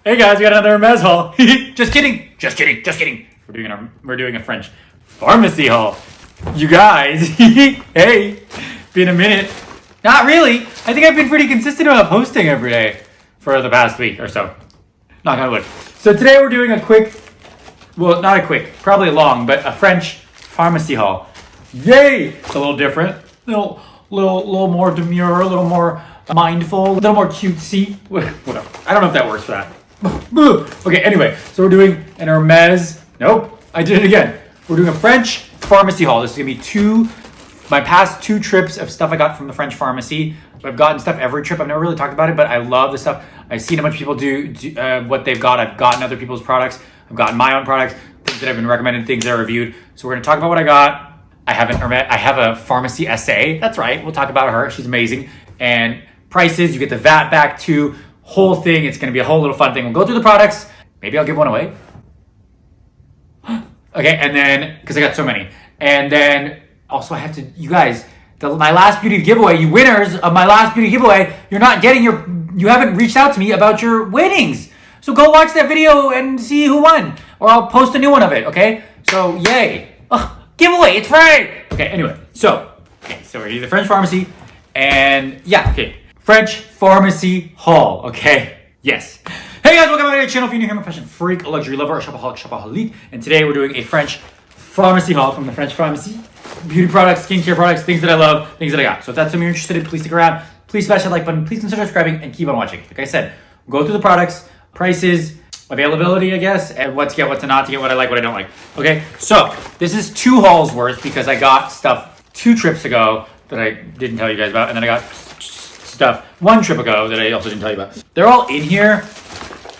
Hey guys, we got another Hermes haul. Just kidding. We're doing a French pharmacy haul. You guys, hey, been a minute. Not really. I think I've been pretty consistent about posting every day for the past week or so. Knock on wood. So today we're doing a quick, well, not a quick, probably long, but a French pharmacy haul. Yay! It's a little different, little more demure, a little more mindful, a little more cutesy. Whatever. I don't know if that works for that. Okay, anyway, so we're doing an Hermes. Nope, I did it again. We're doing a French pharmacy haul. This is gonna be my past two trips of stuff I got from the French pharmacy. I've gotten stuff every trip. I've never really talked about it, but I love the stuff. I've seen a bunch of people do what they've got. I've gotten other people's products. I've gotten my own products, things that have been recommended, things that I reviewed. So we're gonna talk about what I got. I have a pharmacy essay. That's right. We'll talk about her. She's amazing. And prices. You get the VAT back too. Whole thing. It's gonna be a whole little fun thing. We'll go through the products. Maybe I'll give one away. Okay, and then because I got so many, and then also I have to. You guys, my last beauty giveaway. You winners of my last beauty giveaway. You're not getting You haven't reached out to me about your winnings. So go watch that video and see who won, or I'll post a new one of it. Okay. So yay. Giveaway, it's free! Okay, anyway, so we're in the French pharmacy, and yeah, okay. French pharmacy haul, okay? Yes. Hey guys, welcome back to the channel. If you're new here, I'm a fashion freak, a luxury lover, a shopaholic, shopaholique, and today we're doing a French pharmacy haul from the French pharmacy. Beauty products, skincare products, things that I love, things that I got. So if that's something you're interested in, please stick around. Please smash that like button. Please consider subscribing and keep on watching. Like I said, we'll go through the products, prices, availability, I guess, and what to get, what to not to get, what I like, what I don't like. Okay, so this is 2 hauls worth because I got stuff 2 trips ago that I didn't tell you guys about, and then I got stuff 1 trip ago that I also didn't tell you about. They're all in here.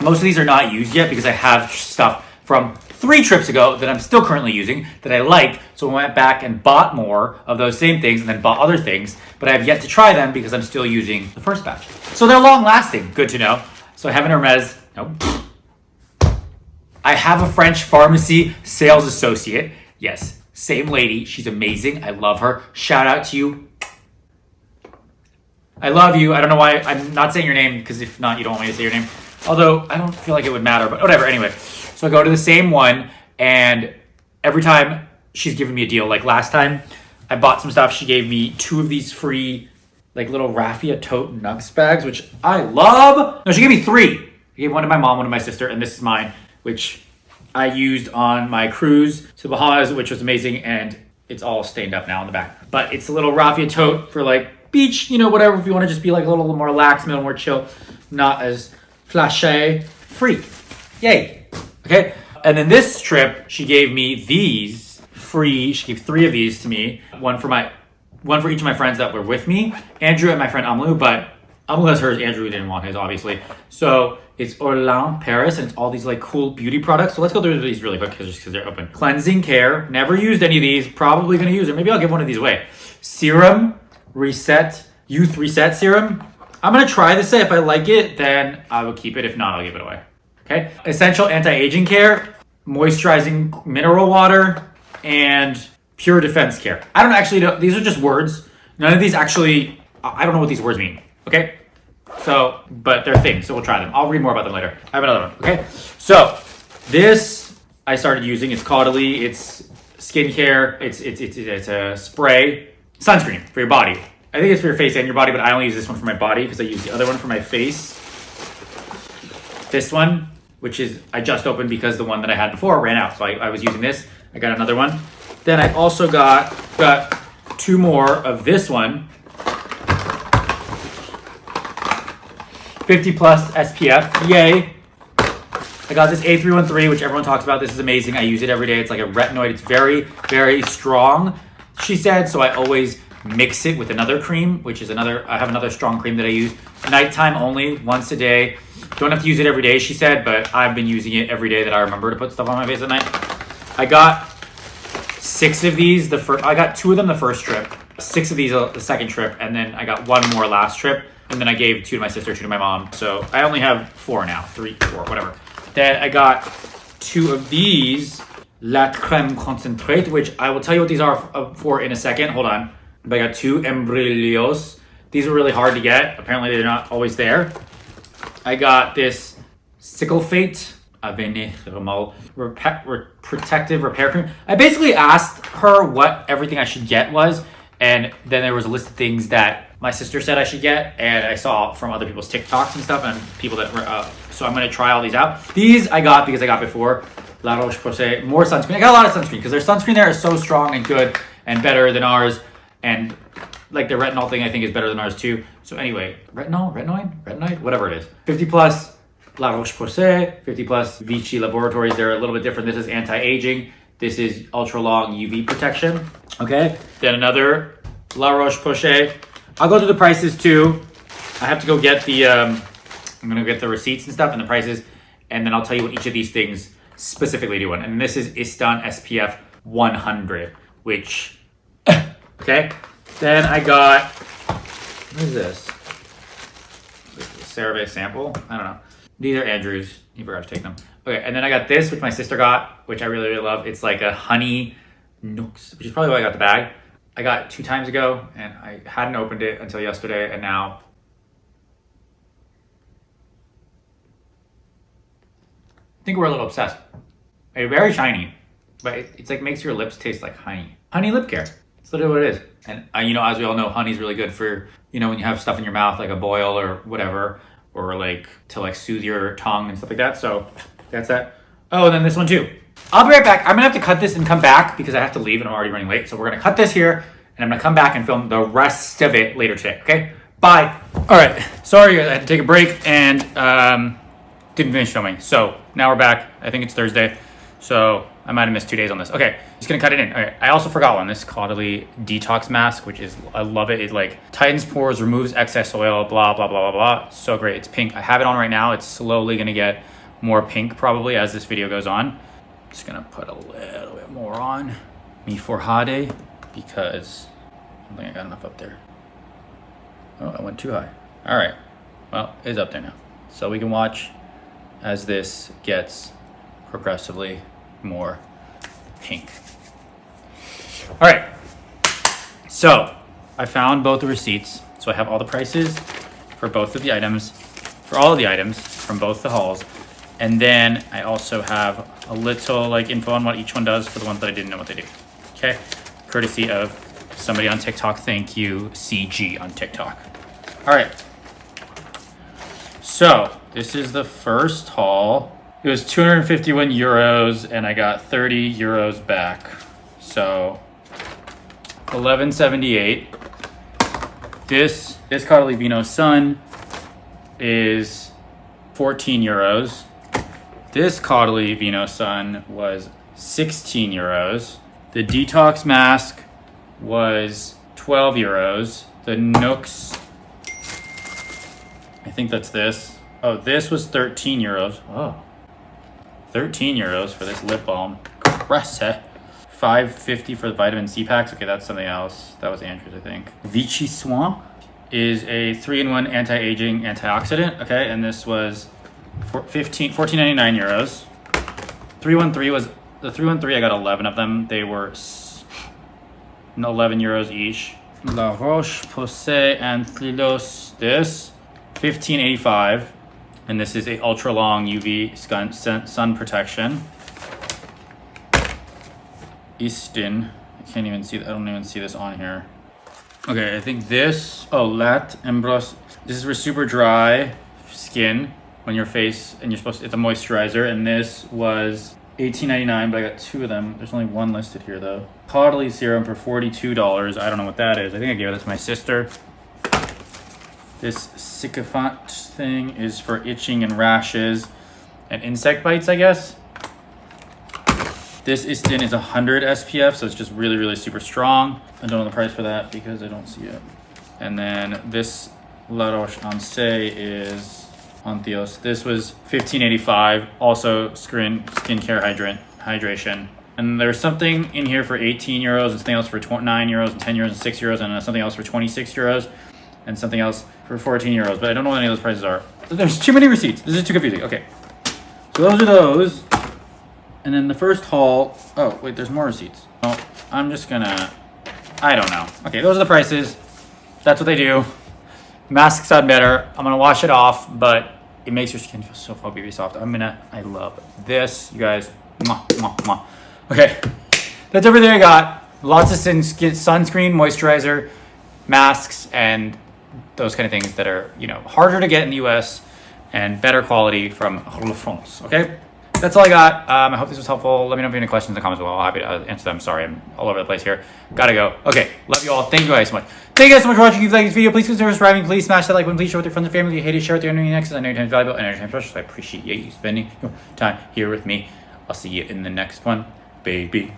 Most of these are not used yet because I have stuff from 3 trips ago that I'm still currently using that I like, so I went back and bought more of those same things and then bought other things, but I have yet to try them because I'm still using the first batch. So they're long lasting, good to know. So I have an Hermes, nope. I have a French pharmacy sales associate. Yes, same lady. She's amazing. I love her. Shout out to you. I love you. I don't know why I'm not saying your name because if not, you don't want me to say your name. Although I don't feel like it would matter, but whatever. Anyway, so I go to the same one, and every time she's giving me a deal. Like last time, I bought some stuff. She gave me 2 of these free, like little raffia tote Nuxe bags, which I love. No, she gave me 3. I gave one to my mom, one to my sister, and this is mine, which I used on my cruise to the Bahamas, which was amazing, and it's all stained up now in the back. But it's a little raffia tote for like beach, you know, whatever, if you want to just be like a little more relaxed, a little more chill, not as flashy, free. Yay. Okay. And then this trip, she gave me these free. She gave 3 of these to me. One for each of my friends that were with me, Andrew and my friend Amalu, but Amalu has hers, Andrew didn't want his, obviously. So it's Orléans, Paris, and it's all these like cool beauty products. So let's go through these really quick just because they're open. Cleansing care, never used any of these, probably gonna use it. Maybe I'll give one of these away. Serum, Youth Reset Serum. I'm gonna try this. If I like it, then I will keep it. If not, I'll give it away. Okay. Essential anti-aging care, moisturizing mineral water, and pure defense care. I don't actually know. These are just words. None of these actually, I don't know what these words mean. Okay. So, but they're things, so we'll try them. I'll read more about them later. I have another one, okay? So, this I started using. It's Caudalie. It's skincare. It's a spray. Sunscreen for your body. I think it's for your face and your body, but I only use this one for my body because I use the other one for my face. This one, which is, I just opened because the one that I had before ran out. So I was using this. I got another one. Then I also got 2 more of this one. 50 plus SPF, yay. I got this A313, which everyone talks about. This is amazing. I use it every day. It's like a retinoid. It's very, very strong, she said. So I always mix it with another cream, which is I have another strong cream that I use. Nighttime only, once a day. Don't have to use it every day, she said, but I've been using it every day that I remember to put stuff on my face at night. I got 6 of these. I got 2 of them the first trip, 6 of these the second trip, and then I got 1 more last trip. And then I gave 2 to my sister, 2 to my mom. So I only have 4 now, 3, 4, whatever. Then I got 2 of these, La Crème Concentrate, which I will tell you what these are for in a second. Hold on. But I got 2 Embryolisse. These are really hard to get. Apparently they're not always there. I got this Cyclefate protective repair cream. I basically asked her what everything I should get was, and then there was a list of things that my sister said I should get, and I saw from other people's TikToks and stuff, and people that so I'm gonna try all these out. These I got because I got before. LaRochePosay, more sunscreen. I got a lot of sunscreen because their sunscreen there is so strong and good and better than ours, and like the retinol thing I think is better than ours too. So anyway, retinoid, whatever it is. 50 plus LaRochePosay, 50 plus Vichy Laboratories. They're a little bit different. This is anti-aging. This is ultra long UV protection. Okay. Then another LaRochePosay. I'll go through the prices too. I have to go get the, I'm gonna get the receipts and stuff and the prices, and then I'll tell you what each of these things specifically do. And this is Istan SPF 100, which, okay. Then I got, what is this? CeraVe sample? I don't know. These are Andrew's. He forgot to take them. Okay, and then I got this, which my sister got, which I really, really love. It's like a honey Nuxe, which is probably why I got the bag. I got it 2 times ago, and I hadn't opened it until yesterday, and now I think we're a little obsessed. It's very shiny, but it's like makes your lips taste like honey. Honey lip care. That's literally what it is. And you know, as we all know, honey's really good for, you know, when you have stuff in your mouth, like a boil or whatever, or like to like soothe your tongue and stuff like that. So that's that. Oh, and then this one too. I'll be right back. I'm gonna have to cut this and come back because I have to leave and I'm already running late. So we're gonna cut this here and I'm gonna come back and film the rest of it later today, okay? Bye. All right, sorry, I had to take a break and didn't finish filming. So now we're back. I think it's Thursday. So I might have missed 2 days on this. Okay, just gonna cut it in. Okay, I also forgot one. This Caudalie detox mask, which is, I love it. It like tightens pores, removes excess oil, blah, blah, blah, blah, blah. So great, it's pink. I have it on right now. It's slowly gonna get more pink probably as this video goes on. Just gonna put a little bit more on mi forehead because I don't think I got enough up there. Oh, I went too high. All right, well, it's up there now. So we can watch as this gets progressively more pink. All right, so I found both the receipts. So I have all the prices for both of the items, for all of the items from both the hauls. And then I also have a little like info on what each one does for the ones that I didn't know what they do. Okay, courtesy of somebody on TikTok. Thank you, CG on TikTok. All right, so this is the first haul. It was 251 euros and I got 30 euros back. So 11.78. This Caudalie Vino Sun is 14 euros. This Caudalie Vino Sun was 16 euros. The detox mask was 12 euros. The Nuxe, I think that's this. Oh, this was 13 euros. Oh, 13 euros for this lip balm. Cresse. 5.50 for the vitamin C packs. Okay, that's something else. That was Andrew's, I think. Vichy Soin is a 3-in-1 anti-aging antioxidant. Okay, and this was 14.99 euros. 313 was the 313. I got 11 of them. They were 11 euros each. LaRochePosay and Thlilos, this 15.85, and this is a ultra long UV sun protection. Istin, I can't even see. I don't even see this on here. Okay, I think this. Oh, Embryolisse. This is for super dry skin on your face, and you're supposed to, it's a moisturizer, and this was $18.99, but I got 2 of them. There's only 1 listed here though. Caudalie serum for $42. I don't know what that is. I think I gave it to my sister. This sycophant thing is for itching and rashes and insect bites, I guess. This Istin is 100 SPF, so it's just really, really super strong. I don't know the price for that because I don't see it. And then this LaRochePosay is Anthios. This was $15.85, also skincare hydration. And there's something in here for 18 euros, and something else for 9 euros, and 10 euros, and 6 euros, and something else for 26 euros, and something else for 14 euros. But I don't know what any of those prices are. There's too many receipts. This is too confusing. Okay. So those are those. And then the first haul. Oh, wait, there's more receipts. Oh, I'm just gonna. I don't know. Okay, those are the prices. That's what they do. Masks sound better. I'm gonna wash it off, but It makes your skin feel so fluffy, soft. I love this, you guys. Mwah, mwah, mwah. Okay, that's everything I got. Lots of sunscreen, moisturizer, masks, and those kind of things that are, you know, harder to get in the US and better quality from France. Okay, that's all I got. I hope this was helpful. Let me know if you have any questions in the comments below. I'm happy to answer them. Sorry, I'm all over the place here. Gotta go. Okay, love you all. Thank you guys so much. Thank you guys so much for watching. If you like this video, please consider subscribing. Please smash that like button. Please share with your friends and family. If you hate it, share with your enemy next. I know your time is valuable and your time is precious. So I appreciate you spending your time here with me. I'll see you in the next one, baby.